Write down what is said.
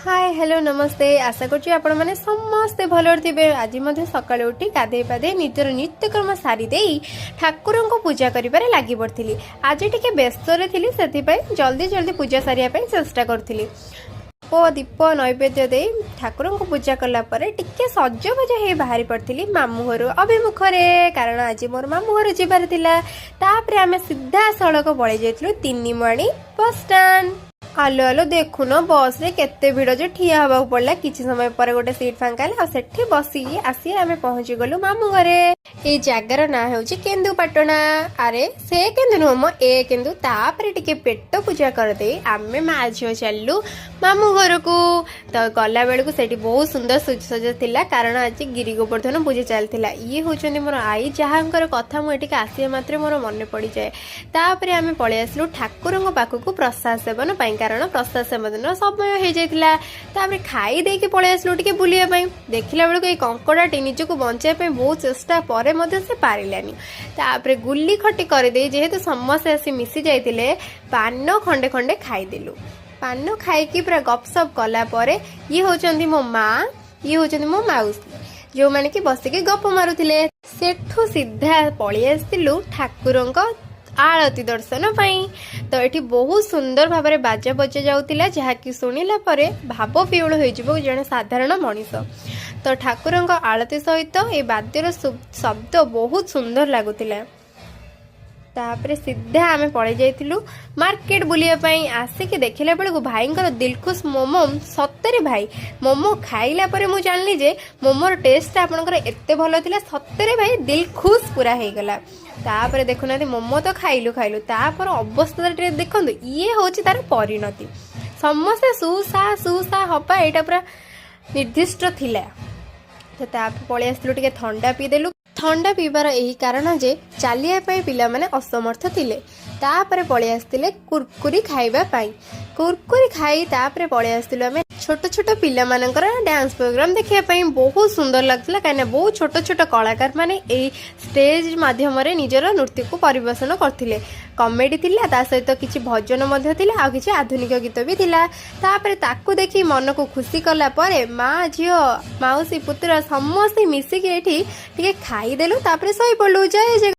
Hi hello नमस्ते आशा करुँच आपण मैंने समस्ते भल थे। आज सका उठी गाधे पाधे निजर नित्यकर्म सारी दे ठाकुर को पूजा कर लगी पड़ी। आज टी व्यस्त थी से जल्दी जल्दी पूजा सारे चेष्टा करी ओ दीप नैवेद्य दे ठाकुर को पूजा कलापर टिके सजबज हो बाहरी पड़ी मामू घर अभिमुखरे कारण आज मोर मामू घर जीवार तापर आम सीधा सड़क पलि जाइलु तीनीमाणी बस स्टाण्ड। आलो आलो देखुन बस रे केते भिड़ जो ठिया हवा पड़ला। किछि समय पर गोटे सीट फांका आ सेठी बसी आसी आमे पहुंची गलु मामू घरे। ए जगार ना होउची केन्दुपाटना। अरे से केन्दु नुह मो ए केन्दु तापरे टिके पेट पूजा कर दे आमे मा झियो चललु मामू घर को। तो गला बेलू सेठी बहुत सुंदर सज थिला कारण आज गिरी गोवर्धन पूजा चलथिला। ये होचंदी मोर आई जहांकर कथा मु एटिके आसीए मात्रे मोर मने पड़ी जाए। तापरे आमे पळे आसलु ठाकुरंग पाखकु प्रसाद सेवन पई कारण प्रसाद सेवन समय हो जाता। तापर खाई देके पळे आसलु टिके बुलिया पई। देखिला बेलू ए कंकड़ाटी निजको बंचाई पई बहुत चेष्टा परे मध्य से पारिलानी। तापर गुल्ली खटी कर दे जेहेतु समस्ते आसी मिसी जाइतिले पान खंडे खंडे खाईदेलु। पान खाई पूरा गपसप कला परे ये होचंदी मो माँ ये होचंदी मो माउसी जो माने कि बसिके गप मारुथिले। सेठू सीधा पळि आस्तिलु ठाकुरंक आरती दर्शन पाई। तो ये बहुत सुंदर भाव में बाजा बजा जाउतिला जहाँकि शुणिला परे भाव विह्वल हो जड़े साधारण मनीष। तो ठाकुर आरती सहित ये वाद्यर शब्द बहुत सुंदर लगुला। तापरे सीधा आमे पड़े जाइलु मार्केट बुलिया पई। आसिक देखिला बेलू भाई दिल खुश मोमो सतरे भाई मोमो खाइला परे मु जानली जे मोमोर टेस्ट आपनकर एते भलो थिला। सतरे भाई दिल खुश पूरा हो गला। तापर देखुना मोमो तो खाइलु खाइलु तापर अवस्था देखु ये हूँ तार परिणति समस्ते सुसा हवा यहाँ पूरा निर्दिष्ट थिला। तो पलि आसलु टिके ठंडा पीदेलु। ठंडा पीबार यही कारण जे चलिया पिला माने असमर्थ थिले। तापर पलि आसतिले कुरकुरी खाइबा पाई। कुरकुरी खाई तापर पलि आसतिलु आमे छोट छोट पिला मानकर डांस प्रोग्राम देखिया पाई। बहुत सुंदर लगता कहीं बहुत छोट छोट कलाकार माने ए स्टेज माध्यम रे निजर नृत्य को परिवेशन करथिले। कॉमेडी थिला ता सहित किछि भजन मध्य थिला आ किछि आधुनिक गीत भी थिला। तापर ताकू देखि मन को खुशी कला परे माँ झियो माउसी पुत्र समस्त मिसिक एठी टिके खाई देलु तापर सही पड़लु। जय जय।